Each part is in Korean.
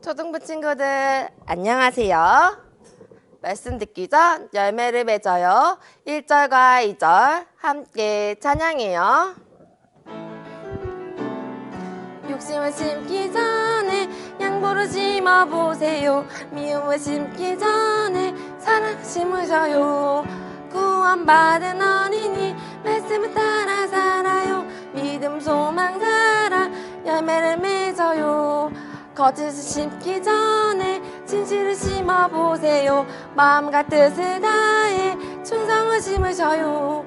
초등부 친구들 안녕하세요. 말씀 듣기 전 열매를 맺어요. 1절과 2절 함께 찬양해요. 욕심을 심기 전에 양보를 심어보세요. 미움을 심기 전에 사랑 심으셔요. 구원받은 어린이 말씀을 따라 살아요. 믿음 소망 사랑 열매를 맺어요. 거짓을 심기 전에 진실을 심어보세요. 마음과 뜻을 다해 충성을 심으셔요.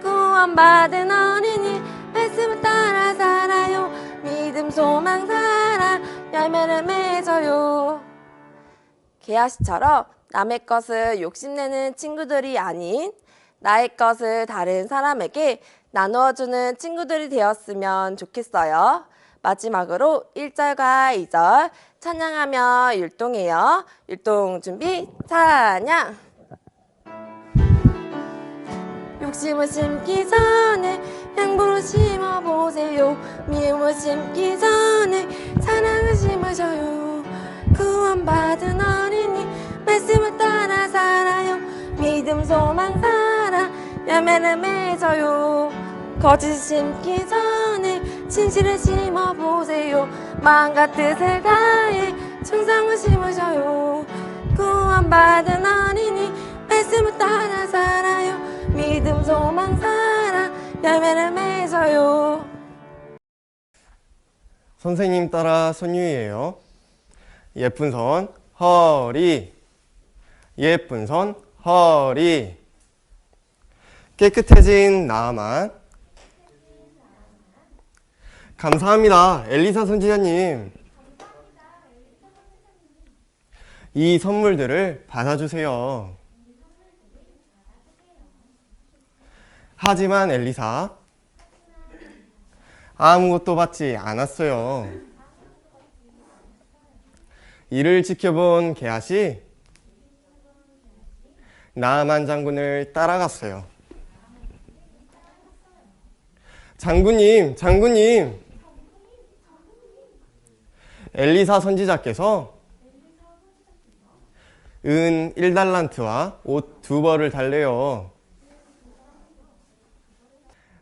구원받은 어린이 말씀을 따라 살아요. 믿음 소망 사랑 열매를 맺어요. 게하시처럼 남의 것을 욕심내는 친구들이 아닌 나의 것을 다른 사람에게 나누어주는 친구들이 되었으면 좋겠어요. 마지막으로 1절과 2절 찬양하며 율동해요. 율동 준비 찬양. 욕심을 심기 전에 양보를 심어보세요. 미움을 심기 전에 사랑을 심으셔요. 구원받은 어린이 말씀을 따라 살아요. 믿음 소망 사랑 열매를 맺어요. 거짓을 심기 전에 진실을 심어보세요. 마음과 뜻을 다해 충성을 심으셔요. 구원받은 어린이 말씀을 따라 살아요. 믿음 소망 사랑 열매를 맺어요. 선생님 따라 손유희예요. 예쁜 손 허리, 예쁜 손 허리. 깨끗해진 나만. 감사합니다, 엘리사 선지자님. 이 선물들을 받아주세요. 하지만 엘리사, 아무것도 받지 않았어요. 이를 지켜본 게하시 나아만 장군을 따라갔어요. 장군님, 장군님, 엘리사 선지자께서 은 1달란트와 옷 2벌을 달래요.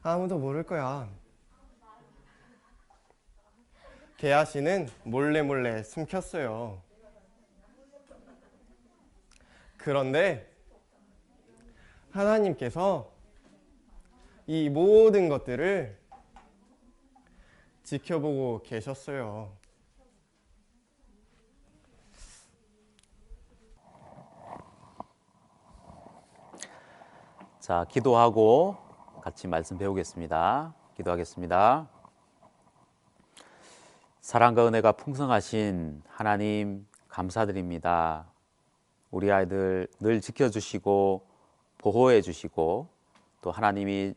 아무도 모를 거야. 게하시는 몰래 숨겼어요. 그런데 하나님께서 이 모든 것들을 지켜보고 계셨어요. 자, 기도하고 같이 말씀 배우겠습니다. 기도하겠습니다. 사랑과 은혜가 풍성하신 하나님 감사드립니다. 우리 아이들 늘 지켜주시고 보호해 주시고 또 하나님이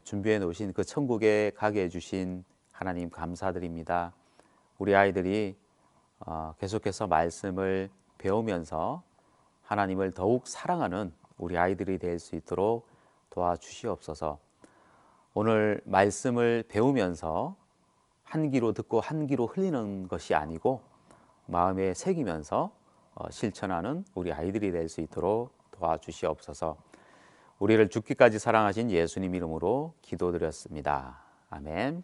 준비해 놓으신 그 천국에 가게 해주신 하나님 감사드립니다. 우리 아이들이 계속해서 말씀을 배우면서 하나님을 더욱 사랑하는 우리 아이들이 될 수 있도록 도와주시옵소서. 오늘 말씀을 배우면서 한 귀로 듣고 한 귀로 흘리는 것이 아니고 마음에 새기면서 실천하는 우리 아이들이 될 수 있도록 도와주시옵소서. 우리를 죽기까지 사랑하신 예수님 이름으로 기도드렸습니다. 아멘.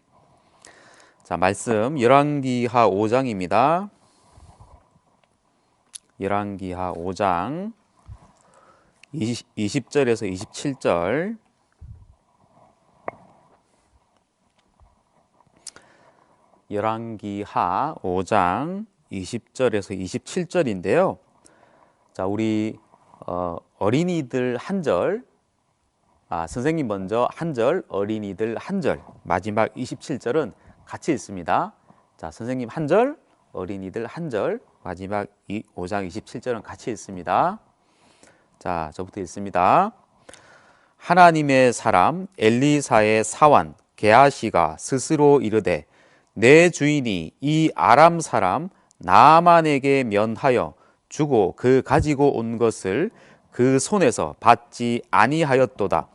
자, 말씀 열왕기하 5장입니다. 열왕기하 5장 20절에서 27절. 열왕기하 5장 20절에서 27절인데요. 자, 우리 어린이들 한 절, 선생님 먼저 한 절, 어린이들 한 절, 마지막 27절은 같이 있습니다. 자, 선생님 한 절, 어린이들 한 절, 마지막 5장 27절은 같이 있습니다. 자, 저부터 읽습니다. 하나님의 사람 엘리사의 사환 게하시가 스스로 이르되 내 주인이 이 아람 사람 나아만에게 면하여 주고 그 가지고 온 것을 그 손에서 받지 아니하였도다.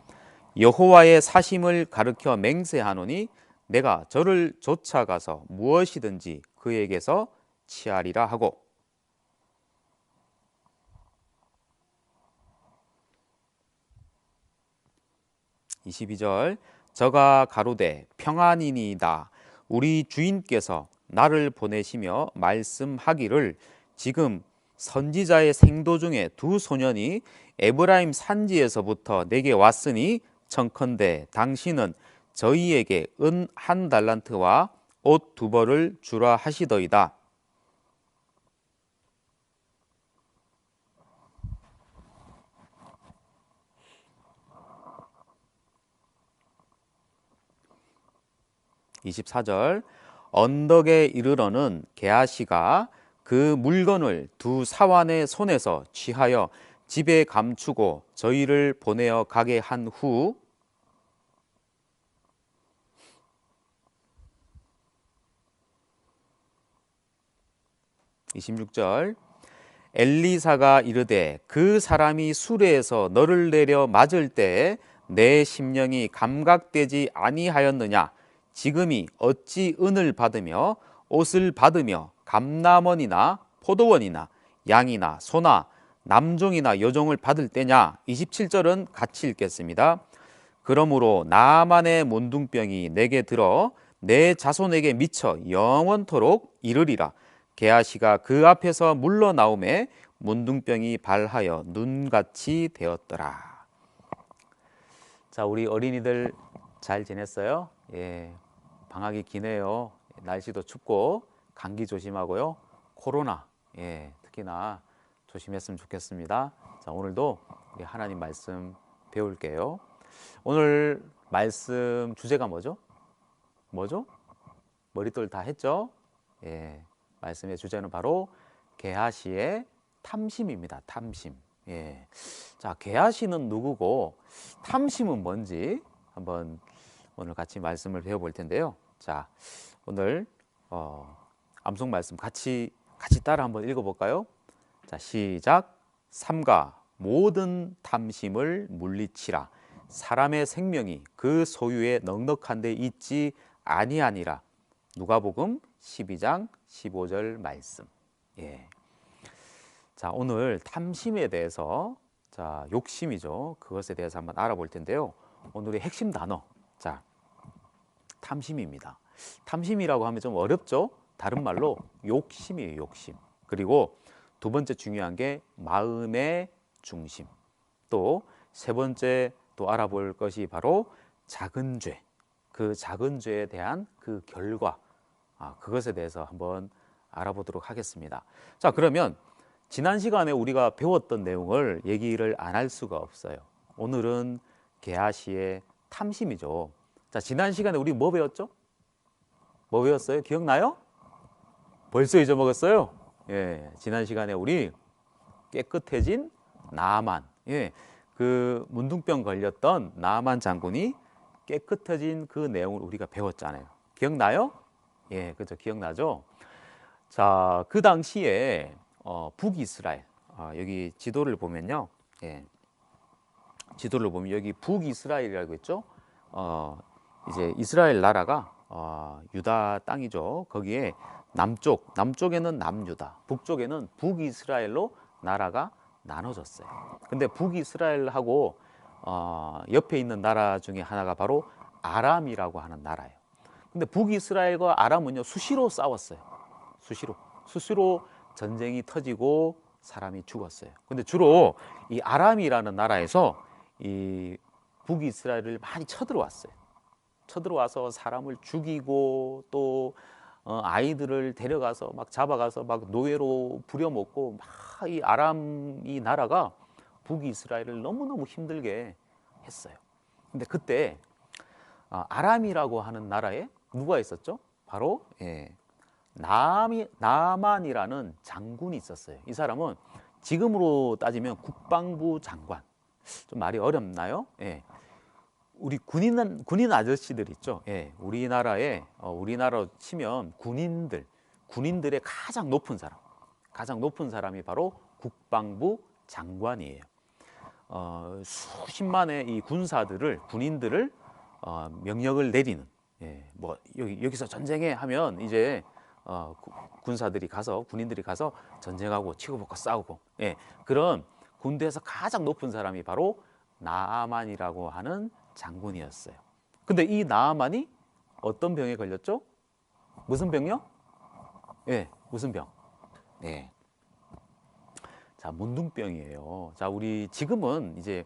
여호와의 사심을 가르쳐 맹세하노니 내가 저를 쫓아가서 무엇이든지 그에게서 취하리라 하고 22절 저가 가로되 평안이니이다. 우리 주인께서 나를 보내시며 말씀하기를 지금 선지자의 생도 중에 두 소년이 에브라임 산지에서부터 내게 왔으니 청컨대 당신은 저희에게 은 1달란트와 옷 2벌을 주라 하시더이다. (24절) 언덕에 이르러는 게하시가 그 물건을 두 사환의 손에서 취하여 집에 감추고 저희를 보내어 가게 한 후 26절 엘리사가 이르되 그 사람이 수레에서 너를 내려 맞을 때에 내 심령이 감각되지 아니하였느냐. 지금이 어찌 은을 받으며 옷을 받으며 감남원이나 포도원이나 양이나 소나 남종이나 여종을 받을 때냐. 27절은 같이 읽겠습니다. 그러므로 나만의 문둥병이 내게 들어 내 자손에게 미쳐 영원토록 이르리라. 게하시가 그 앞에서 물러나오매 문둥병이 발하여 눈같이 되었더라. 자, 우리 어린이들 잘 지냈어요? 예, 방학이 기네요. 날씨도 춥고 감기 조심하고요. 코로나, 예, 특히나 조심했으면 좋겠습니다. 자, 오늘도 우리 하나님 말씀 배울게요. 오늘 말씀 주제가 뭐죠? 머릿돌 다 했죠? 예, 말씀의 주제는 바로 게하시의 탐심입니다. 탐심. 예. 자, 게하시는 누구고 탐심은 뭔지 한번 오늘 같이 말씀을 배워볼 텐데요. 자, 오늘 암송 말씀 같이 따라 한번 읽어볼까요? 자, 시작. 삼가 모든 탐심을 물리치라. 사람의 생명이 그 소유에 넉넉한 데 있지 아니하니라. 누가복음 12장 15절 말씀. 예. 자, 오늘 탐심에 대해서, 자, 욕심이죠. 그것에 대해서 한번 알아볼 텐데요. 오늘의 핵심 단어, 자, 탐심입니다. 탐심이라고 하면 좀 어렵죠? 다른 말로 욕심이에요, 욕심. 그리고 두 번째 중요한 게 마음의 중심. 또 세 번째 또 알아볼 것이 바로 작은 죄. 그 작은 죄에 대한 그 결과, 그것에 대해서 한번 알아보도록 하겠습니다. 자, 그러면 지난 시간에 우리가 배웠던 내용을 얘기를 안 할 수가 없어요. 오늘은 게하시의 탐심이죠. 자, 지난 시간에 우리 뭐 배웠죠? 뭐 배웠어요? 기억나요? 벌써 잊어먹었어요? 예, 지난 시간에 우리 깨끗해진 나만, 예, 그 문둥병 걸렸던 나만 장군이 깨끗해진 그 내용을 우리가 배웠잖아요. 기억나요? 예, 그렇죠. 기억나죠? 자, 그 당시에 북이스라엘, 여기 지도를 보면요, 예, 지도를 보면 여기 북이스라엘이라고 했죠. 이제 이스라엘 나라가 유다 땅이죠. 거기에 남쪽에는 남유다, 북쪽에는 북이스라엘로 나라가 나눠졌어요. 근데 북이스라엘하고 옆에 있는 나라 중에 하나가 바로 아람이라고 하는 나라예요. 근데 북이스라엘과 아람은요, 수시로 싸웠어요. 수시로 전쟁이 터지고 사람이 죽었어요. 근데 주로 이 아람이라는 나라에서 이 북이스라엘을 많이 쳐들어왔어요. 쳐들어와서 사람을 죽이고 또 아이들을 데려가서 막 잡아가서 막 노예로 부려먹고 막 이 아람 이 나라가 북이스라엘을 너무너무 힘들게 했어요. 근데 그때 아람이라고 하는 나라에 누가 있었죠? 바로 나만이라는 장군이 있었어요. 이 사람은 지금으로 따지면 국방부 장관. 좀 말이 어렵나요? 예. 우리 군인 아저씨들 있죠. 예. 우리나라로 치면 군인들의 가장 높은 사람이 바로 국방부 장관이에요. 수십만의 이 군인들을 명령을 내리는, 예, 뭐 여기서 전쟁해 하면 이제 군사들이 가서 군인들이 가서 전쟁하고 치고받고 싸우고 예, 그런 군대에서 가장 높은 사람이 바로 나아만이라고 하는 장군이었어요. 근데 이 나아만이 어떤 병에 걸렸죠? 무슨 병요? 예, 무슨 병? 네. 자, 문둥병이에요. 자, 우리 지금은 이제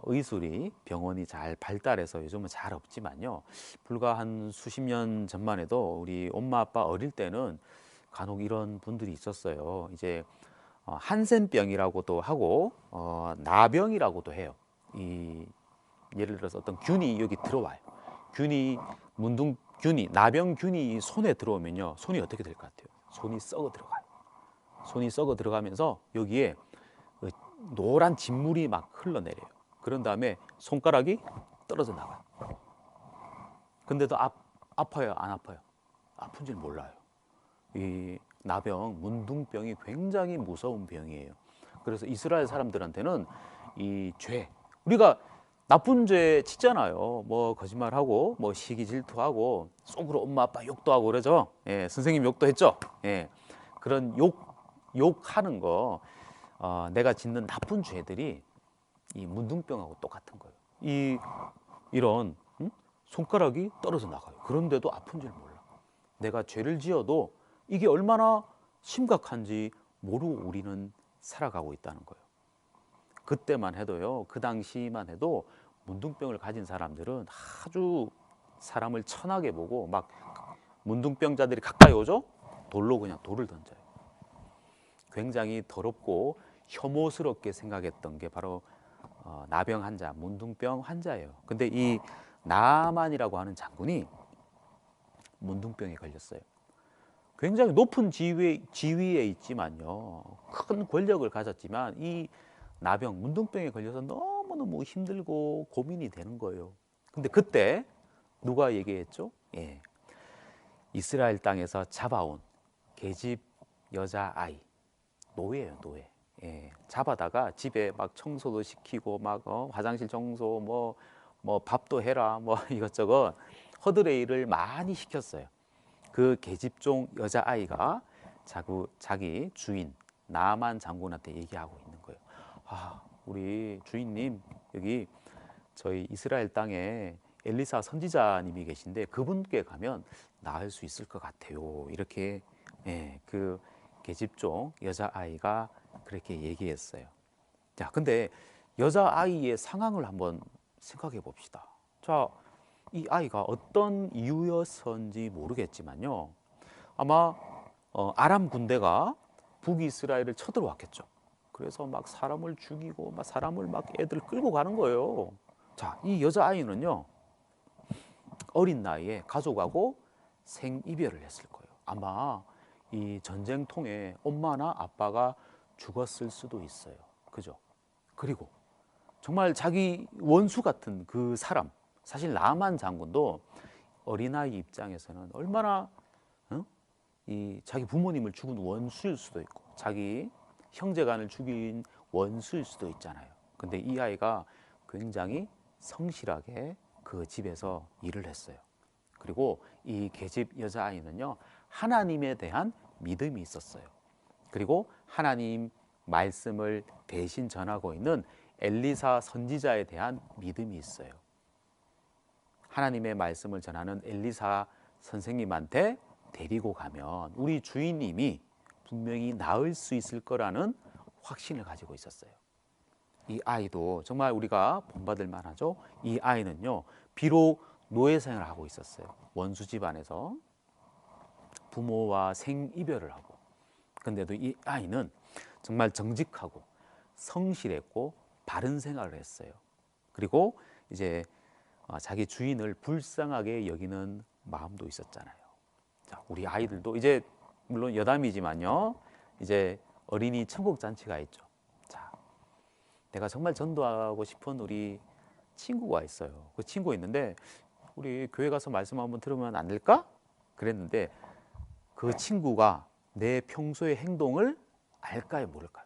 의술이 병원이 잘 발달해서 요즘은 잘 없지만요. 불과 한 수십 년 전만 해도 우리 엄마 아빠 어릴 때는 간혹 이런 분들이 있었어요. 이제 한센병이라고도 하고 나병이라고도 해요. 이 예를 들어서 어떤 균이 여기 들어와요. 균이 나병균이 손에 들어오면요. 손이 어떻게 될 것 같아요? 손이 썩어 들어가요. 손이 썩어 들어가면서 여기에 노란 진물이 막 흘러내려요. 그런 다음에 손가락이 떨어져 나가요. 근데도 아파요, 안 아파요? 아픈 줄 몰라요. 이 나병, 문둥병이 굉장히 무서운 병이에요. 그래서 이스라엘 사람들한테는 이 죄, 우리가 나쁜 죄 짓잖아요. 뭐 거짓말하고, 뭐 시기 질투하고, 속으로 엄마 아빠 욕도 하고 그러죠. 예, 선생님 욕도 했죠. 예, 그런 욕하는 거, 내가 짓는 나쁜 죄들이 이 문둥병하고 똑같은 거예요. 이런 손가락이 떨어져 나가요. 그런데도 아픈 줄 몰라. 내가 죄를 지어도 이게 얼마나 심각한지 모르고 우리는 살아가고 있다는 거예요. 그때만 해도요, 그 당시만 해도 문둥병을 가진 사람들은 아주 사람을 천하게 보고 막 문둥병자들이 가까이 오죠? 돌로 그냥 돌을 던져요. 굉장히 더럽고 혐오스럽게 생각했던 게 바로 나병 환자, 문둥병 환자예요. 근데 이 나아만이라고 하는 장군이 문둥병에 걸렸어요. 굉장히 높은 지위에 있지만요, 큰 권력을 가졌지만 이 나병, 문둥병에 걸려서 너무너무 힘들고 고민이 되는 거예요. 근데 그때 누가 얘기했죠? 예, 이스라엘 땅에서 잡아온 계집 여자아이, 노예예요, 노예. 예, 잡아다가 집에 막 청소도 시키고 막 화장실 청소 뭐 밥도 해라 뭐 이것저것 허드레 일을 많이 시켰어요. 그 계집종 여자아이가 자기 주인 나만 장군한테 얘기하고 있는 거예요. 아, 우리 주인님, 여기 저희 이스라엘 땅에 엘리사 선지자님이 계신데 그분께 가면 나을 수 있을 것 같아요. 이렇게 예, 그 계집종 여자아이가 그렇게 얘기했어요. 자, 근데 여자아이의 상황을 한번 생각해 봅시다. 자, 이 아이가 어떤 이유였는지 모르겠지만요, 아마 아람 군대가 북이스라엘을 쳐들어왔겠죠. 그래서 막 사람을 죽이고 막 사람을 막 애들 끌고 가는 거예요. 자, 이 여자아이는요, 어린 나이에 가족하고 생이별을 했을 거예요. 아마 이 전쟁통에 엄마나 아빠가 죽었을 수도 있어요. 그죠? 그리고 정말 자기 원수 같은 그 사람, 사실 나만 장군도 어린아이 입장에서는 얼마나 이 자기 부모님을 죽은 원수일 수도 있고 자기 형제간을 죽인 원수일 수도 있잖아요. 근데 이 아이가 굉장히 성실하게 그 집에서 일을 했어요. 그리고 이 계집 여자아이는요, 하나님에 대한 믿음이 있었어요. 그리고 하나님 말씀을 대신 전하고 있는 엘리사 선지자에 대한 믿음이 있어요. 하나님의 말씀을 전하는 엘리사 선생님한테 데리고 가면 우리 주인님이 분명히 나을 수 있을 거라는 확신을 가지고 있었어요. 이 아이도 정말 우리가 본받을 만하죠. 이 아이는요, 비록 노예 생활을 하고 있었어요. 원수 집안에서 부모와 생이별을 하고, 근데도 이 아이는 정말 정직하고 성실했고 바른 생활을 했어요. 그리고 이제 자기 주인을 불쌍하게 여기는 마음도 있었잖아요. 자, 우리 아이들도 이제 물론 여담이지만요, 이제 어린이 천국 잔치가 있죠. 자, 내가 정말 전도하고 싶은 우리 친구가 있어요. 그 친구가 있는데 우리 교회 가서 말씀 한번 들으면 안 될까? 그랬는데 그 친구가 내 평소의 행동을 알까요, 모를까요?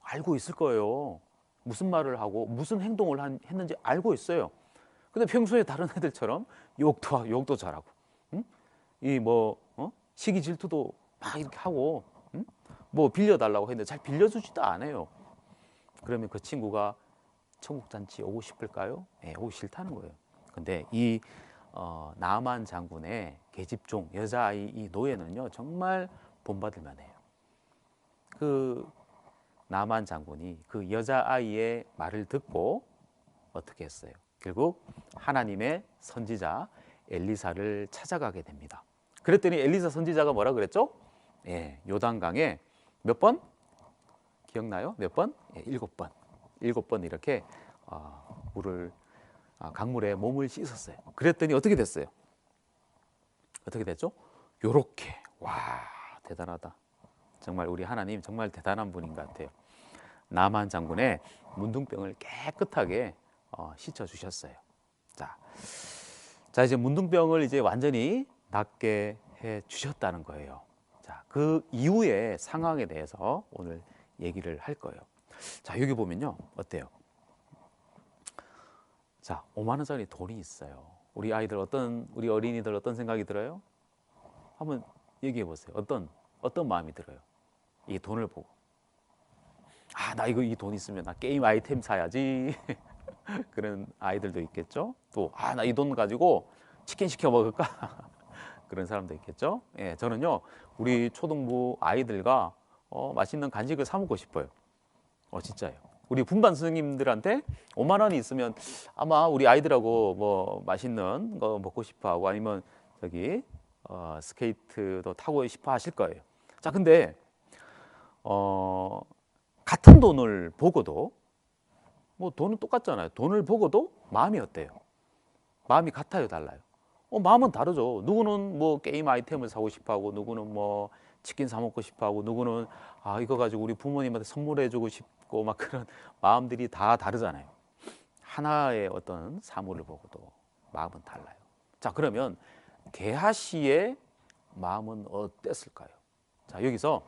알고 있을 거예요. 무슨 말을 하고 무슨 행동을 했는지 알고 있어요. 근데 평소에 다른 애들처럼 욕도 잘하고, 응? 시기 질투도 막 이렇게 하고, 응? 뭐 빌려달라고 했는데 잘 빌려주지도 않아요. 그러면 그 친구가 청국잔치 오고 싶을까요? 네, 오기 싫다는 거예요. 근데 이 나만 장군의 계집종 여자아이 이 노예는요 정말 본받을 만해요. 그 나만 장군이 그 여자아이의 말을 듣고 어떻게 했어요? 결국 하나님의 선지자 엘리사를 찾아가게 됩니다. 그랬더니 엘리사 선지자가 뭐라 그랬죠? 예, 요단강에 몇 번? 기억나요? 몇 번? 예, 7번. 7번 이렇게 물을 강물에 몸을 씻었어요. 그랬더니 어떻게 됐어요? 어떻게 됐죠? 요렇게. 와, 대단하다. 정말 우리 하나님 정말 대단한 분인 것 같아요. 나만 장군의 문둥병을 깨끗하게 씻어 주셨어요. 자 이제 문둥병을 이제 완전히 낫게 해 주셨다는 거예요. 자, 그 이후의 상황에 대해서 오늘 얘기를 할 거예요. 자, 여기 보면요. 어때요? 자, 5만 원짜리 돈이 있어요. 우리 어린이들 어떤 생각이 들어요? 한번 얘기해 보세요. 어떤 마음이 들어요? 이 돈을 보고. 나 이 돈 있으면 나 게임 아이템 사야지. 그런 아이들도 있겠죠. 또, 나 이 돈 가지고 치킨 시켜 먹을까? 그런 사람도 있겠죠. 예, 저는요, 우리 초등부 아이들과 맛있는 간식을 사 먹고 싶어요. 진짜예요. 우리 분반 선생님들한테 5만 원이 있으면 아마 우리 아이들하고 뭐 맛있는 거 먹고 싶어 하고 아니면 저기 스케이트도 타고 싶어 하실 거예요. 자, 근데 같은 돈을 보고도 뭐 돈은 똑같잖아요. 돈을 보고도 마음이 어때요? 마음이 같아요, 달라요? 마음은 다르죠. 누구는 뭐 게임 아이템을 사고 싶어 하고 누구는 뭐 치킨 사 먹고 싶어 하고 누구는 이거 가지고 우리 부모님한테 선물해 주고 싶고 막 그런 마음들이 다 다르잖아요. 하나의 어떤 사물을 보고도 마음은 달라요. 자, 그러면 게하시의 마음은 어땠을까요? 자, 여기서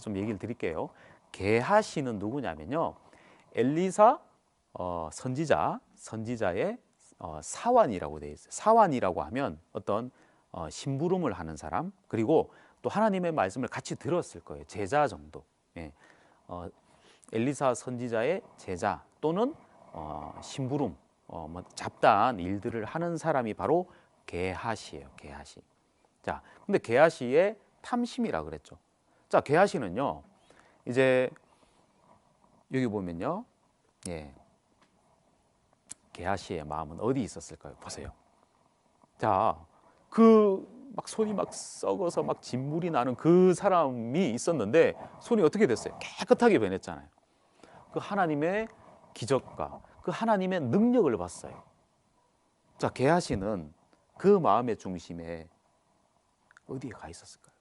좀 얘기를 드릴게요. 게하시는 누구냐면요. 엘리사 선지자의 사환이라고 되어 있어요. 사환이라고 하면 어떤 심부름을 하는 사람, 그리고 또 하나님의 말씀을 같이 들었을 거예요. 제자 정도. 예. 엘리사 선지자의 제자 또는 심부름, 뭐 잡다한 일들을 하는 사람이 바로 게하시예요. 게하시. 자, 근데 게하시의 탐심이라 그랬죠. 자, 게하시는요. 이제 여기 보면요. 예. 게하시의 마음은 어디 있었을까요? 보세요. 자, 막 손이 막 썩어서 막 진물이 나는 그 사람이 있었는데 손이 어떻게 됐어요? 깨끗하게 변했잖아요. 그 하나님의 기적과 그 하나님의 능력을 봤어요. 자, 게하시는 그 마음의 중심에 어디에 가 있었을까요?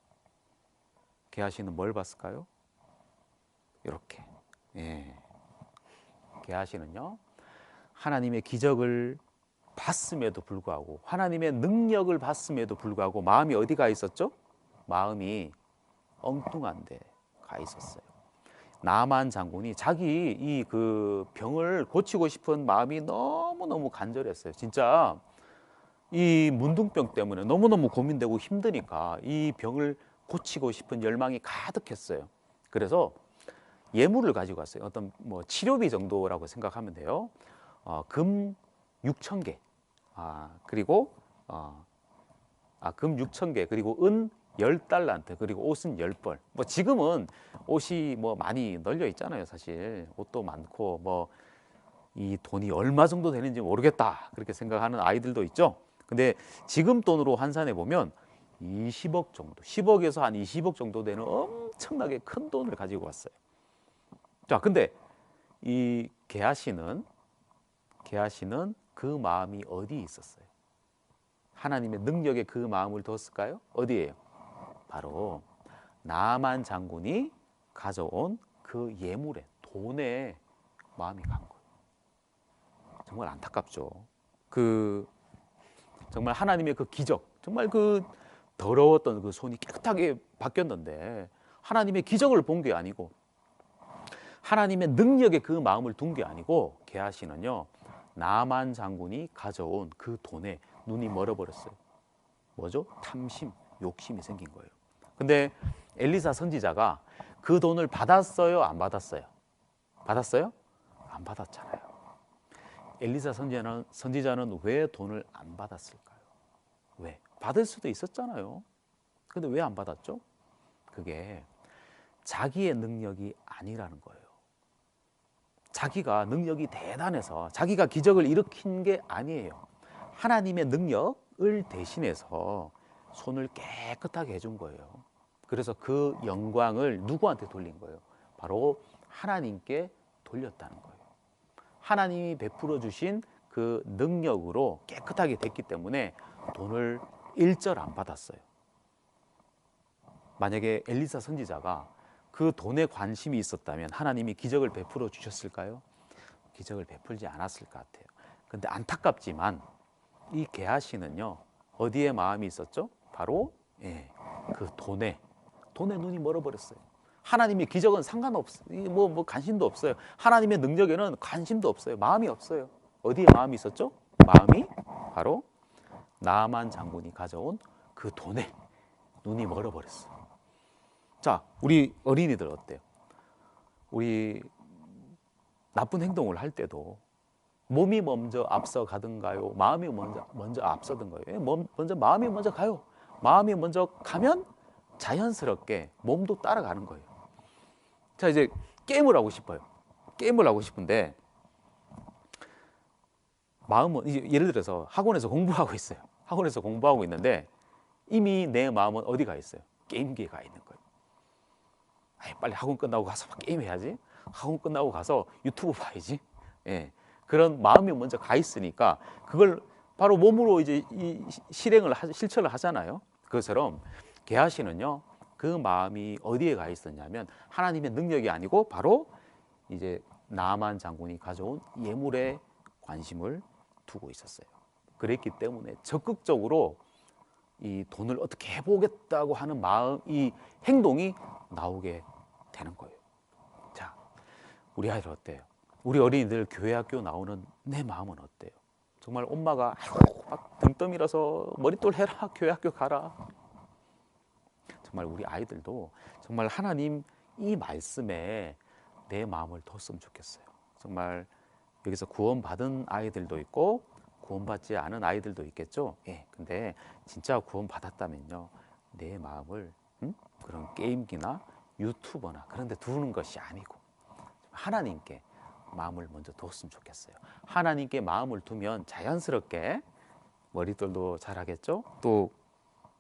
게하시는 뭘 봤을까요? 이렇게. 예. 게하시는요. 하나님의 기적을 봤음에도 불구하고 하나님의 능력을 봤음에도 불구하고 마음이 어디가 있었죠? 마음이 엉뚱한 데 가 있었어요. 나만 장군이 자기 이 그 병을 고치고 싶은 마음이 너무너무 간절했어요. 진짜 이 문둥병 때문에 너무너무 고민되고 힘드니까 이 병을 고치고 싶은 열망이 가득했어요. 그래서 예물을 가지고 왔어요. 어떤 뭐 치료비 정도라고 생각하면 돼요. 금 6,000개, 그리고 금 6,000개, 그리고 은 10달란트, 그리고 옷은 10벌. 뭐 지금은 옷이 뭐 많이 널려 있잖아요. 사실 옷도 많고 뭐 이 돈이 얼마 정도 되는지 모르겠다 그렇게 생각하는 아이들도 있죠. 근데 지금 돈으로 환산해 보면 20억 정도, 10억에서 한 20억 정도 되는 엄청나게 큰 돈을 가지고 왔어요. 자, 근데 이 게하시는 그 마음이 어디에 있었어요? 하나님의 능력에 그 마음을 뒀을까요? 어디예요? 바로 나만 장군이 가져온 그 예물에, 돈에 마음이 간 거예요. 정말 안타깝죠. 정말 하나님의 그 기적, 정말 그 더러웠던 그 손이 깨끗하게 바뀌었는데 하나님의 기적을 본 게 아니고 하나님의 능력에 그 마음을 둔 게 아니고 게하시는요. 나만 장군이 가져온 그 돈에 눈이 멀어버렸어요. 뭐죠? 탐심. 욕심이 생긴 거예요. 근데 엘리사 선지자가 그 돈을 받았어요, 안 받았어요? 받았어요? 안 받았잖아요. 엘리사 선지자는 왜 돈을 안 받았을까요? 왜? 받을 수도 있었잖아요. 근데 왜 안 받았죠? 그게 자기의 능력이 아니라는 거예요. 자기가 능력이 대단해서 자기가 기적을 일으킨 게 아니에요. 하나님의 능력을 대신해서 손을 깨끗하게 해준 거예요. 그래서 그 영광을 누구한테 돌린 거예요? 바로 하나님께 돌렸다는 거예요. 하나님이 베풀어 주신 그 능력으로 깨끗하게 됐기 때문에 돈을 일절 안 받았어요. 만약에 엘리사 선지자가 그 돈에 관심이 있었다면 하나님이 기적을 베풀어 주셨을까요? 기적을 베풀지 않았을 것 같아요. 근데 안타깝지만 이 게하시는요, 어디에 마음이 있었죠? 바로 그 돈에 눈이 멀어버렸어요. 하나님의 기적은 상관없어요. 뭐 관심도 없어요. 하나님의 능력에는 관심도 없어요. 마음이 없어요. 어디에 마음이 있었죠? 마음이 바로 나만 장군이 가져온 그 돈에 눈이 멀어버렸어요. 자, 우리 어린이들 어때요? 우리 나쁜 행동을 할 때도 몸이 먼저 앞서 가든가요? 마음이 먼저 앞서든가요? 먼저 마음이 먼저 가요. 마음이 먼저 가면 자연스럽게 몸도 따라가는 거예요. 자, 이제 게임을 하고 싶어요. 게임을 하고 싶은데 마음은 이제 예를 들어서 학원에서 공부하고 있어요. 학원에서 공부하고 있는데 이미 내 마음은 어디 가 있어요? 게임기에 가 있는 거예요. 빨리 학원 끝나고 가서 막 게임해야지. 학원 끝나고 가서 유튜브 봐야지. 그런 마음이 먼저 가 있으니까 그걸 바로 몸으로 이제 실천을 하잖아요. 그것처럼 게하시는요, 그 마음이 어디에 가 있었냐면 하나님의 능력이 아니고 바로 이제 나만 장군이 가져온 예물에 관심을 두고 있었어요. 그랬기 때문에 적극적으로 이 돈을 어떻게 해보겠다고 하는 마음, 이 행동이 나오게 되는 거예요. 자, 우리 아이들 어때요? 우리 어린이들 교회 학교 나오는 내 마음은 어때요? 정말 엄마가 막 등 떠밀어서 머릿돌 해라, 교회 학교 가라. 정말 우리 아이들도 정말 하나님 이 말씀에 내 마음을 뒀으면 좋겠어요. 정말 여기서 구원받은 아이들도 있고 구원받지 않은 아이들도 있겠죠. 근데 진짜 구원받았다면요, 내 마음을 그런 게임기나 유튜버나 그런 데 두는 것이 아니고 하나님께 마음을 먼저 뒀으면 좋겠어요. 하나님께 마음을 두면 자연스럽게 머릿돌도 잘하겠죠. 또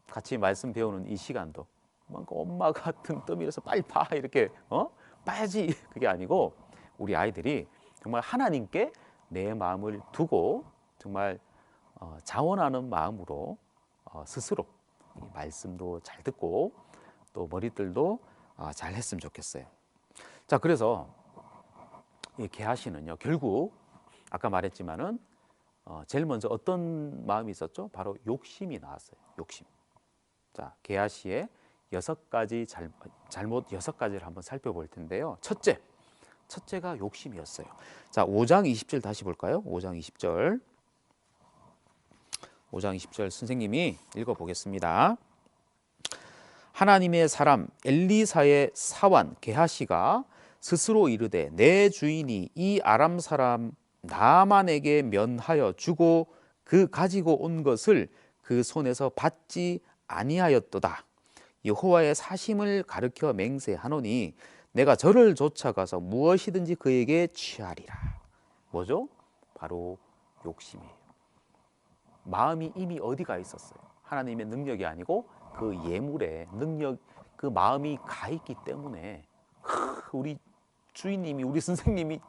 같이 말씀 배우는 이 시간도 뭔가 엄마가 등 떠밀어서 빨리 봐 이렇게 봐야지, 그게 아니고 우리 아이들이 정말 하나님께 내 마음을 두고 정말 자원하는 마음으로 스스로 이 말씀도 잘 듣고 또 머릿들도 잘 했으면 좋겠어요. 자, 그래서 이 게하시는요, 결국 아까 말했지만은 제일 먼저 어떤 마음이 있었죠? 바로 욕심이 나왔어요. 욕심. 자, 게하시의 6가지 잘못 6가지를 한번 살펴볼 텐데요. 첫째가 욕심이었어요. 자, 5장 20절 다시 볼까요? 5장 20절. 5장 20절 선생님이 읽어보겠습니다. 하나님의 사람 엘리사의 사환 게하시가 스스로 이르되 내 주인이 이 아람 사람 나만에게 면하여 주고 그 가지고 온 것을 그 손에서 받지 아니하였도다. 여호와의 사심을 가르쳐 맹세하노니 내가 저를 쫓아가서 무엇이든지 그에게 취하리라. 뭐죠? 바로 욕심이에요. 마음이 이미 어디가 있었어요? 하나님의 능력이 아니고 그 예물의 능력, 그 마음이 가 있기 때문에 우리 주인님이, 우리 선생님이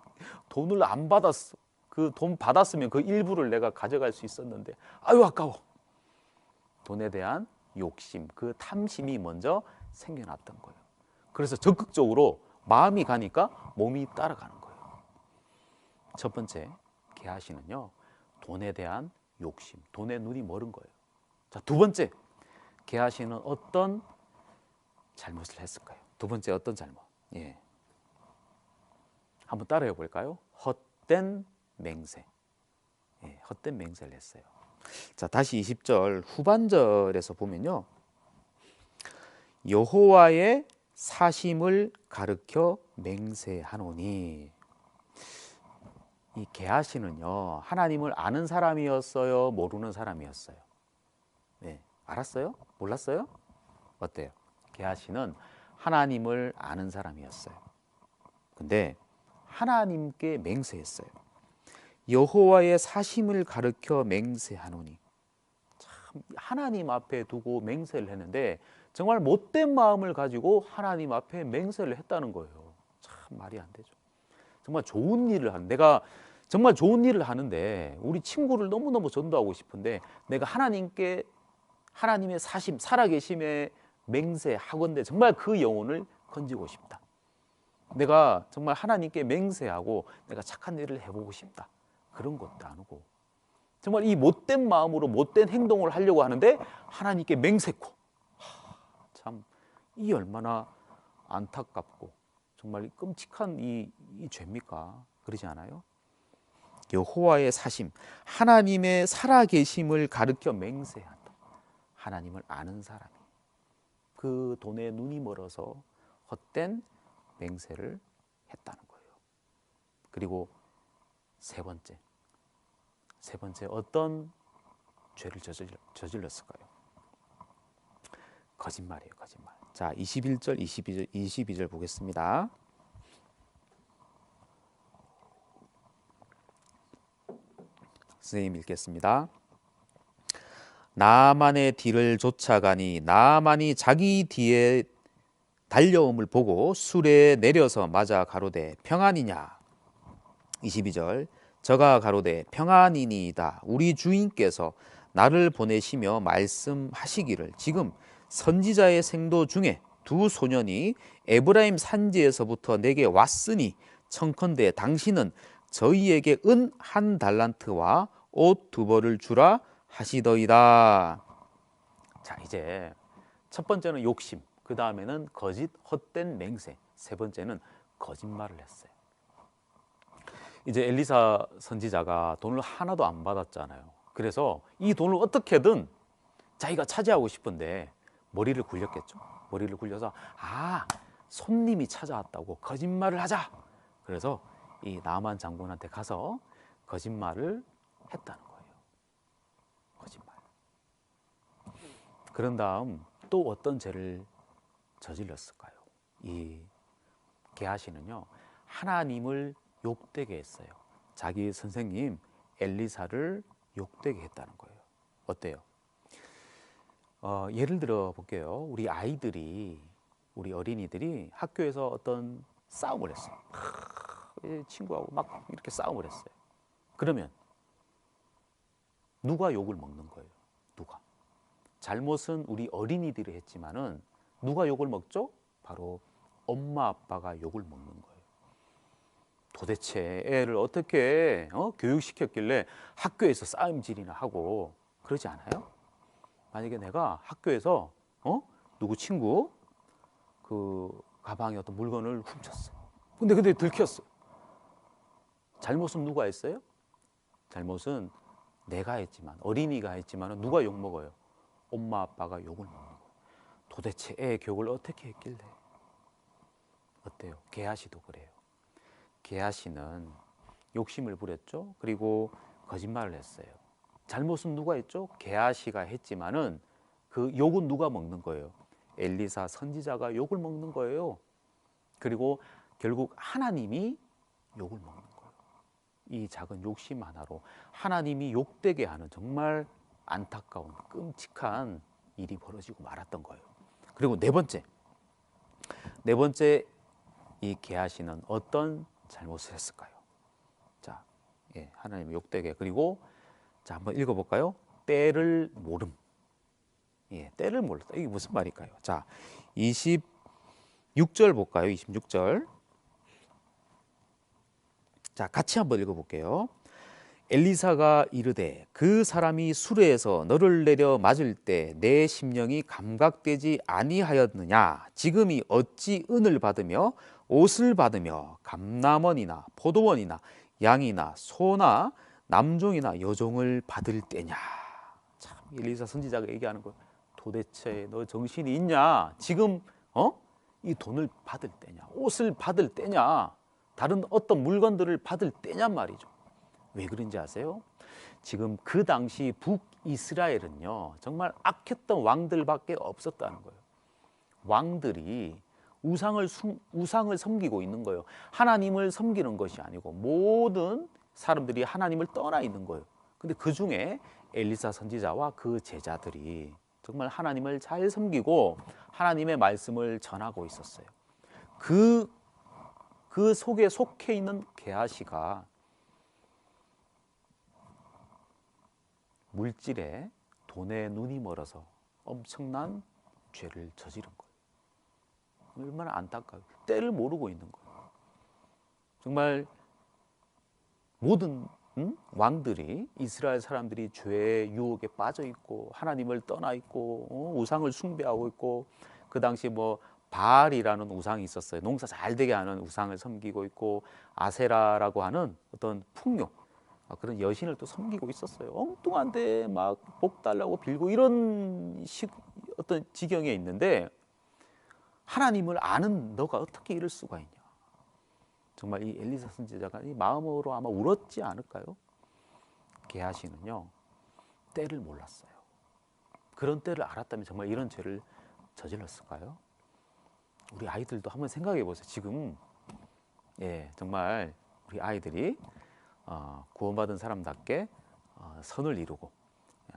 돈을 안 받았어. 그 돈 받았으면 그 일부를 내가 가져갈 수 있었는데 아유 아까워. 돈에 대한 욕심, 그 탐심이 먼저 생겨났던 거예요. 그래서 적극적으로 마음이 가니까 몸이 따라가는 거예요. 첫 번째, 게하시는요, 돈에 대한 욕심, 돈에 눈이 멀은 거예요. 자, 두 번째, 게하시는 어떤 잘못을 했을까요? 두 번째 어떤 잘못? 한번 따라해 볼까요? 헛된 맹세. 헛된 맹세를 했어요. 자, 다시 20절 후반절에서 보면요, 여호와의 사심을 가르켜 맹세하노니. 이 게하시는요, 하나님을 아는 사람이었어요, 모르는 사람이었어요? 네, 알았어요? 몰랐어요? 어때요? 게하시는 하나님을 아는 사람이었어요. 근데 하나님께 맹세했어요. 여호와의 사심을 가르쳐 맹세하노니. 참 하나님 앞에 두고 맹세를 했는데 정말 못된 마음을 가지고 하나님 앞에 맹세를 했다는 거예요. 참 말이 안 되죠. 정말 좋은 일을 하는, 내가 정말 좋은 일을 하는데 우리 친구를 너무너무 전도하고 싶은데 내가 하나님께 하나님의 사심, 살아계심에 맹세하건대 정말 그 영혼을 건지고 싶다. 내가 정말 하나님께 맹세하고 내가 착한 일을 해보고 싶다. 그런 것도 아니고 정말 이 못된 마음으로 못된 행동을 하려고 하는데 하나님께 맹세코. 참 이 얼마나 안타깝고 정말 끔찍한 이 죄입니까? 그러지 않아요? 여호와의 사심, 하나님의 살아계심을 가르쳐 맹세한다. 하나님을 아는 사람이 그 돈에 눈이 멀어서 헛된 맹세를 했다는 거예요. 그리고 세 번째 어떤 죄를 저질렀을까요? 거짓말이에요, 거짓말. 자, 21절, 22절 보겠습니다. 선생님 읽겠습니다. 나만의 뒤를 쫓아가니 나만이 자기 뒤에 달려옴을 보고 수레에 내려서 맞아 가로되 평안이냐. 22절 저가 가로되 평안이니이다. 우리 주인께서 나를 보내시며 말씀하시기를 지금 선지자의 생도 중에 두 소년이 에브라임 산지에서부터 내게 왔으니 청컨대 당신은 저희에게 은 1달란트와 옷 2벌을 주라 하시더이다. 자, 이제 첫 번째는 욕심, 그 다음에는 거짓 헛된 맹세, 세 번째는 거짓말을 했어요. 이제 엘리사 선지자가 돈을 하나도 안 받았잖아요. 그래서 이 돈을 어떻게든 자기가 차지하고 싶은데 머리를 굴렸겠죠. 머리를 굴려서 손님이 찾아왔다고 거짓말을 하자. 그래서 이 나만 장군한테 가서 거짓말을 했다는 거예요. 거짓말. 그런 다음 또 어떤 죄를 저질렀을까요? 이 게하시는요, 하나님을 욕되게 했어요. 자기 선생님 엘리사를 욕되게 했다는 거예요. 어때요? 예를 들어 볼게요. 우리 아이들이, 우리 어린이들이 학교에서 어떤 싸움을 했어요. 친구하고 막 이렇게 싸움을 했어요. 그러면 누가 욕을 먹는 거예요? 누가? 잘못은 우리 어린이들이 했지만은 누가 욕을 먹죠? 바로 엄마 아빠가 욕을 먹는 거예요. 도대체 애를 어떻게 교육시켰길래 학교에서 싸움질이나 하고 그러지 않아요? 만약에 내가 학교에서 누구 친구 그 가방에 어떤 물건을 훔쳤어. 근데 들켰어. 잘못은 누가 했어요? 잘못은 내가 했지만, 어린이가 했지만 누가 욕 먹어요? 엄마 아빠가 욕을 먹는 거예요. 도대체 애 교육을 어떻게 했길래? 어때요? 게하시도 그래요. 게하시는 욕심을 부렸죠. 그리고 거짓말을 했어요. 잘못은 누가 했죠? 게하시가 했지만은 그 욕은 누가 먹는 거예요? 엘리사 선지자가 욕을 먹는 거예요. 그리고 결국 하나님이 욕을 먹는 거예요. 이 작은 욕심 하나로 하나님이 욕되게 하는 정말 안타까운 끔찍한 일이 벌어지고 말았던 거예요. 그리고 네 번째 이 게하시는 어떤 잘못을 했을까요? 자, 하나님이 욕되게. 그리고 자, 한번 읽어볼까요? 때를 모름. 때를 몰랐다. 이게 무슨 말일까요? 자, 26절 볼까요? 26절. 자, 같이 한번 읽어볼게요. 엘리사가 이르되 그 사람이 수레에서 너를 내려 맞을 때 내 심령이 감각되지 아니하였느냐? 지금이 어찌 은을 받으며 옷을 받으며 감남원이나 포도원이나 양이나 소나 남종이나 여종을 받을 때냐? 참 엘리사 선지자가 얘기하는 거예요. 도대체 너 정신이 있냐? 지금 이 돈을 받을 때냐? 옷을 받을 때냐? 다른 어떤 물건들을 받을 때냔 말이죠. 왜 그런지 아세요? 지금 그 당시 북이스라엘은요, 정말 악했던 왕들밖에 없었다는 거예요. 왕들이 우상을 섬기고 있는 거예요. 하나님을 섬기는 것이 아니고 모든 사람들이 하나님을 떠나 있는 거예요. 근데 그 중에 엘리사 선지자와 그 제자들이 정말 하나님을 잘 섬기고 하나님의 말씀을 전하고 있었어요. 그 속에 속해 있는 게하시가 물질에 돈에 눈이 멀어서 엄청난 죄를 저지른 거예요. 얼마나 안타까워요. 때를 모르고 있는 거예요. 정말 모든 왕들이, 이스라엘 사람들이 죄의 유혹에 빠져 있고 하나님을 떠나 있고 우상을 숭배하고 있고, 그 당시 뭐 바알이라는 우상이 있었어요. 농사 잘 되게 하는 우상을 섬기고 있고, 아세라라고 하는 어떤 풍요, 그런 여신을 또 섬기고 있었어요. 엉뚱한데 막 복 달라고 빌고 이런 어떤 지경에 있는데, 하나님을 아는 너가 어떻게 이럴 수가 있냐. 정말 이 엘리사 선지자가 이 마음으로 아마 울었지 않을까요? 게하시는요, 때를 몰랐어요. 그런 때를 알았다면 정말 이런 죄를 저질렀을까요? 우리 아이들도 한번 생각해 보세요. 지금 정말 우리 아이들이 구원받은 사람답게 선을 이루고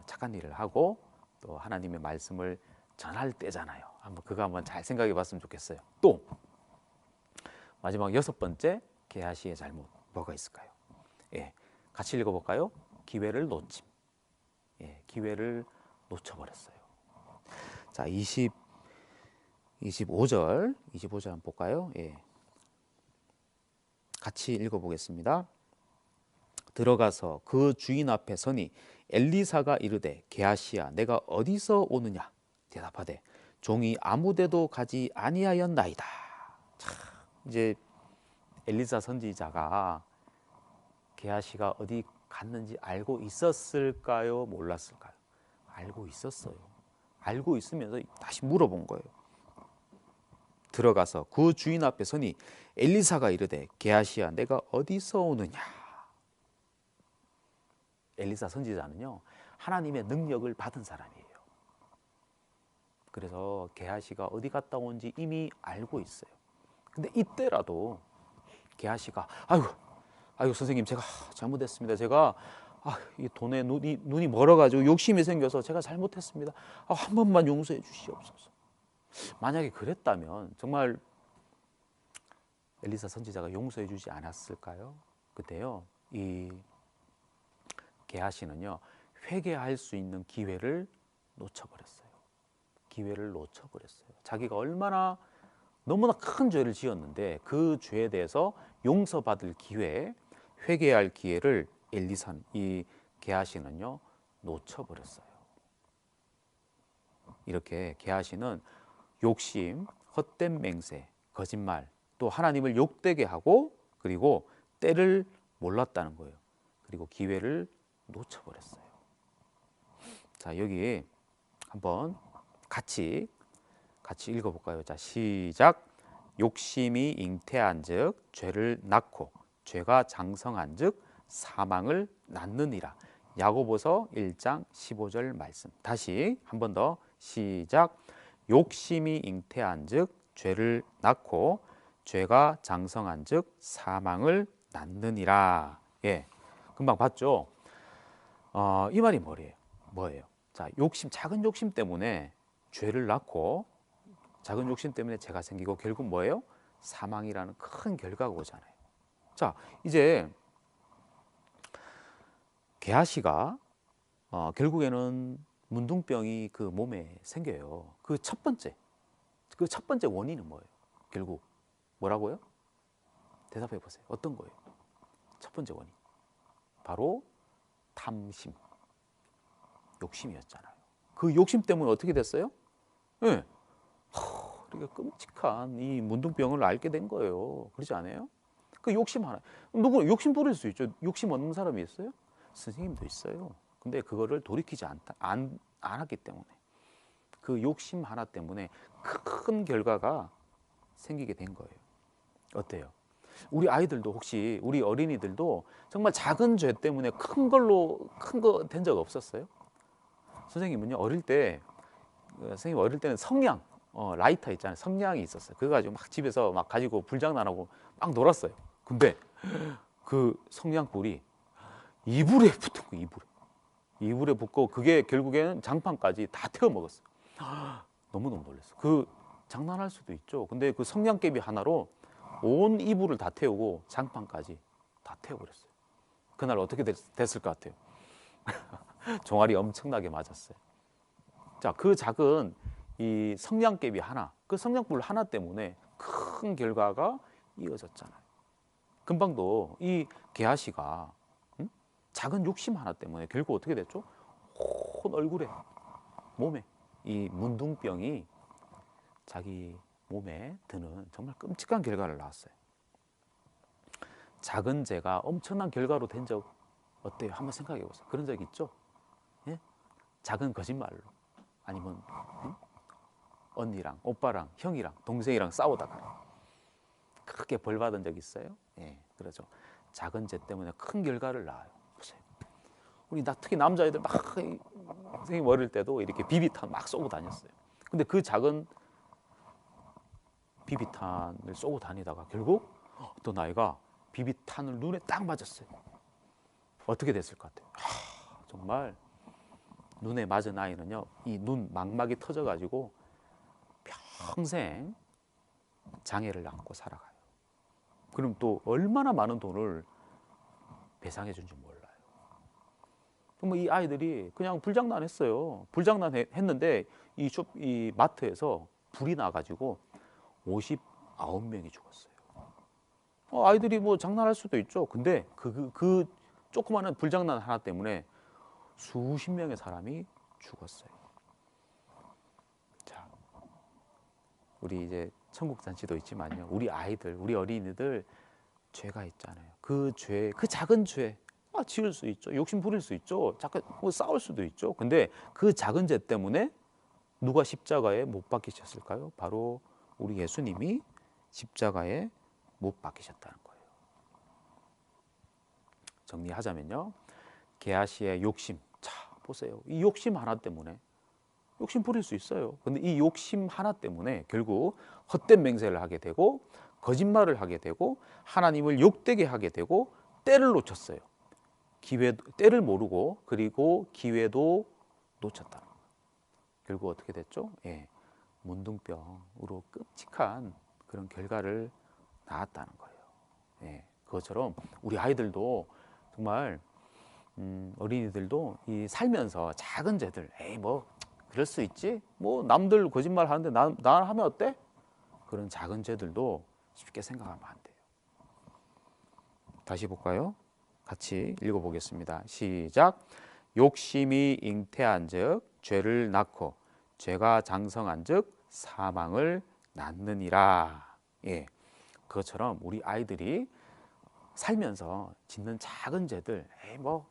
착한 일을 하고 또 하나님의 말씀을 전할 때잖아요. 그거 한번 잘 생각해 봤으면 좋겠어요. 또 마지막 6번째, 게하시의 잘못 뭐가 있을까요? 같이 읽어볼까요? 기회를 놓침. 기회를 놓쳐버렸어요. 자, 25절 한번 볼까요? 같이 읽어보겠습니다. 들어가서 그 주인 앞에 서니 엘리사가 이르되, 게하시야, 내가 어디서 오느냐? 대답하되, 종이 아무데도 가지 아니하였나이다. 자, 이제 엘리사 선지자가 게하시가 어디 갔는지 알고 있었을까요? 몰랐을까요? 알고 있었어요. 알고 있으면서 다시 물어본 거예요. 들어가서 그 주인 앞에 서니 엘리사가 이르되, 게하시야, 내가 어디서 오느냐? 엘리사 선지자는요, 하나님의 능력을 받은 사람이에요. 그래서 게하시가 어디 갔다 온지 이미 알고 있어요. 근데 이때라도 게하시가 아이고 선생님, 제가 잘못했습니다. 제가 이 돈에 눈이 멀어가지고 욕심이 생겨서 제가 잘못했습니다. 한 번만 용서해 주시옵소서. 만약에 그랬다면 정말 엘리사 선지자가 용서해 주지 않았을까요? 그때요, 이 게하시는요, 회개할 수 있는 기회를 놓쳐버렸어요. 기회를 놓쳐버렸어요. 자기가 얼마나 너무나 큰 죄를 지었는데 그 죄에 대해서 용서받을 기회, 회개할 기회를 이 게하시는요, 놓쳐버렸어요. 이렇게 게하시는 욕심, 헛된 맹세, 거짓말, 또 하나님을 욕되게 하고, 그리고 때를 몰랐다는 거예요. 그리고 기회를 놓쳐버렸어요. 자, 여기 한번 같이 읽어볼까요? 자, 시작. 욕심이 잉태한즉 죄를 낳고, 죄가 장성한즉 사망을 낳느니라. 야고보서 1장 15절 말씀. 다시 한 번 더 시작. 욕심이 잉태한즉 죄를 낳고, 죄가 장성한즉 사망을 낳느니라. 금방 봤죠? 이 말이 뭐예요? 자, 작은 욕심 때문에 죄를 낳고, 작은 욕심 때문에 죄가 생기고, 결국 뭐예요? 사망이라는 큰 결과가 오잖아요. 자, 이제 게하시가 결국에는 문둥병이 그 몸에 생겨요. 그 첫 번째 원인은 뭐예요? 결국 뭐라고요? 대답해 보세요. 어떤 거예요? 첫 번째 원인, 바로 탐심, 욕심이었잖아요. 그 욕심 때문에 어떻게 됐어요? 우리가 끔찍한 이 문둥병을 앓게 된 거예요. 그렇지 않아요? 그 욕심 하나, 욕심 부릴 수 있죠. 욕심 없는 사람이 있어요? 선생님도 있어요. 근데 그거를 돌이키지 않았기 때문에 그 그 욕심 하나 때문에 큰 결과가 생기게 된 거예요. 어때요? 우리 아이들도 혹시 우리 어린이들도 정말 작은 죄 때문에 큰 거 된 적 없었어요? 선생님은요 어릴 때 선생님 어릴 때는 성냥 라이터 있잖아요. 성냥이 있었어요. 그거 가지고 막 집에서 막 가지고 불장난하고 막 놀았어요. 근데 그 성냥불이 이불에 붙은 거 이불에 붙고 그게 결국에는 장판까지 다 태워 먹었어요. 너무너무 놀랐어요. 그 장난할 수도 있죠. 근데 그 성냥개비 하나로 온 이불을 다 태우고 장판까지 다 태워버렸어요. 그날 어떻게 됐을 것 같아요? 종아리 엄청나게 맞았어요. 자, 그 작은 이 성냥개비 하나, 그 성냥불 하나 때문에 큰 결과가 이어졌잖아요. 금방도 이 게하시가 작은 욕심 하나 때문에 결국 어떻게 됐죠? 온 얼굴에, 몸에 이 문둥병이 자기 몸에 드는 정말 끔찍한 결과를 낳았어요. 작은 죄가 엄청난 결과로 된 적 어때요? 한번 생각해 보세요. 그런 적 있죠? 예? 작은 거짓말로 아니면 언니랑 오빠랑 형이랑 동생이랑 싸우다가 크게 벌 받은 적 있어요? 예, 그렇죠. 작은 죄 때문에 큰 결과를 낳아요. 보세요. 우리 특히 남자애들 막 선생님 어릴 때도 이렇게 비비탄 막 쏘고 다녔어요. 근데 그 작은 비비탄을 쏘고 다니다가 결국 어떤 아이가 비비탄을 눈에 딱 맞았어요. 어떻게 됐을 것 같아요? 정말 눈에 맞은 아이는요, 이 눈 망막이 터져가지고 평생 장애를 안고 살아가요. 그럼 또 얼마나 많은 돈을 배상해 준 줄 몰라요. 그럼 이 아이들이 그냥 불장난했어요. 불장난했는데 이 마트에서 불이 나가지고 59명이 죽었어요. 아이들이 뭐 장난할 수도 있죠. 근데 그 조그마한 불장난 하나 때문에 수십 명의 사람이 죽었어요. 자, 우리 이제 천국 잔치도 있지만요. 우리 아이들, 우리 어린이들 죄가 있잖아요. 그 작은 죄, 지을 수 있죠. 욕심 부릴 수 있죠. 잠깐 뭐 싸울 수도 있죠. 근데 그 작은 죄 때문에 누가 십자가에 못 박히셨을까요? 바로 우리 예수님이 십자가에 못 박히셨다는 거예요. 정리하자면요. 게하시의 욕심. 자, 보세요. 이 욕심 하나 때문에 욕심 부릴 수 있어요. 근데 이 욕심 하나 때문에 결국 헛된 맹세를 하게 되고 거짓말을 하게 되고 하나님을 욕되게 하게 되고 때를 놓쳤어요. 때를 모르고 그리고 기회도 놓쳤다는 거예요. 결국 어떻게 됐죠? 예, 문둥병으로 끔찍한 그런 결과를 낳았다는 거예요. 예, 그것처럼 우리 아이들도 정말 어린이들도 이 살면서 작은 죄들, 에이 뭐 그럴 수 있지, 뭐 남들 거짓말 하는데 나 하면 어때? 그런 작은 죄들도 쉽게 생각하면 안 돼요. 다시 볼까요? 같이 읽어보겠습니다. 시작. 욕심이 잉태한즉 죄를 낳고 죄가 장성한즉 사망을 낳느니라. 예, 그것처럼 우리 아이들이 살면서 짓는 작은 죄들, 에이 뭐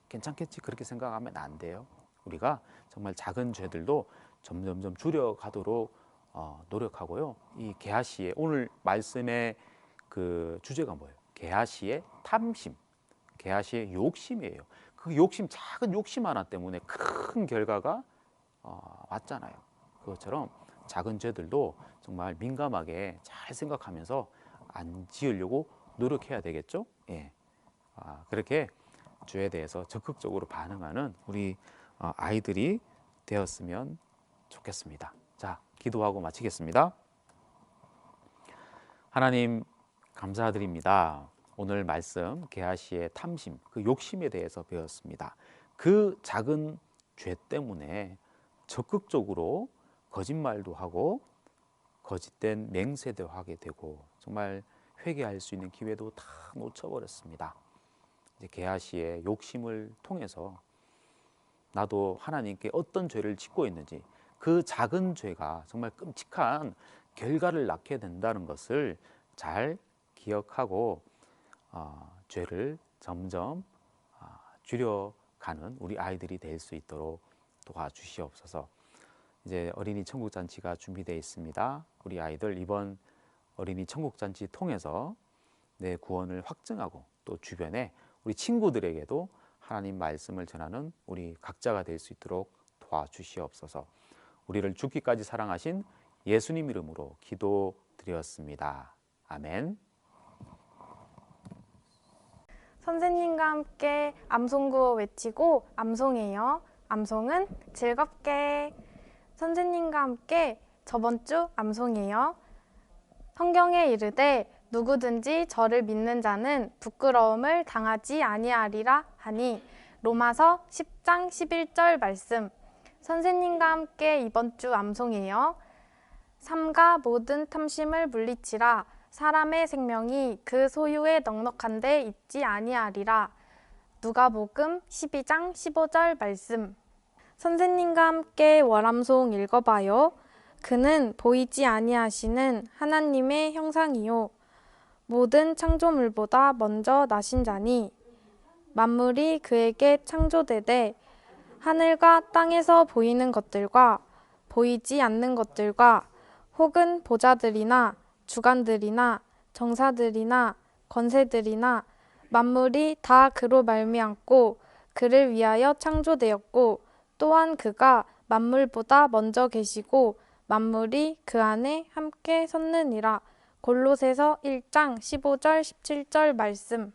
괜찮겠지 그렇게 생각하면 안 돼요. 우리가 정말 작은 죄들도 점점점 줄여가도록 노력하고요. 이 게하시의 오늘 말씀의 그 주제가 뭐예요? 게하시의 탐심, 게하시의 욕심이에요. 그 욕심, 작은 욕심 하나 때문에 큰 결과가 왔잖아요. 그것처럼 작은 죄들도 정말 민감하게 잘 생각하면서 안 지으려고 노력해야 되겠죠. 예, 그렇게 죄에 대해서 적극적으로 반응하는 우리 아이들이 되었으면 좋겠습니다. 자, 기도하고 마치겠습니다. 하나님 감사드립니다. 오늘 말씀 게하시의 탐심, 그 욕심에 대해서 배웠습니다. 그 작은 죄 때문에 적극적으로 거짓말도 하고 거짓된 맹세도 하게 되고 정말 회개할 수 있는 기회도 다 놓쳐버렸습니다. 이제 게하시의 욕심을 통해서 나도 하나님께 어떤 죄를 짓고 있는지 그 작은 죄가 정말 끔찍한 결과를 낳게 된다는 것을 잘 기억하고 죄를 점점 줄여가는 우리 아이들이 될 수 있도록 도와주시옵소서. 이제 어린이 천국 잔치가 준비되어 있습니다. 우리 아이들 이번 어린이 천국 잔치 통해서 내 구원을 확증하고 또 주변에 우리 친구들에게도 하나님 말씀을 전하는 우리 각자가 될 수 있도록 도와주시옵소서. 우리를 죽기까지 사랑하신 예수님 이름으로 기도드렸습니다. 아멘. 선생님과 함께 암송구호 외치고 암송해요. 암송은 즐겁게. 선생님과 함께 저번 주 암송해요. 성경에 이르되 누구든지 저를 믿는 자는 부끄러움을 당하지 아니하리라 하니 로마서 10장 11절 말씀. 선생님과 함께 이번 주 암송해요. 삼가 모든 탐심을 물리치라. 사람의 생명이 그 소유에 넉넉한데 있지 아니하리라. 누가복음 12장 15절 말씀. 선생님과 함께 월암송 읽어봐요. 그는 보이지 아니하시는 하나님의 형상이요 모든 창조물보다 먼저 나신 자니 만물이 그에게 창조되되 하늘과 땅에서 보이는 것들과 보이지 않는 것들과 혹은 보좌들이나 주관들이나 정사들이나 권세들이나 만물이 다 그로 말미암고 그를 위하여 창조되었고 또한 그가 만물보다 먼저 계시고 만물이 그 안에 함께 섰느니라. 골로새서 1장 15절 17절 말씀.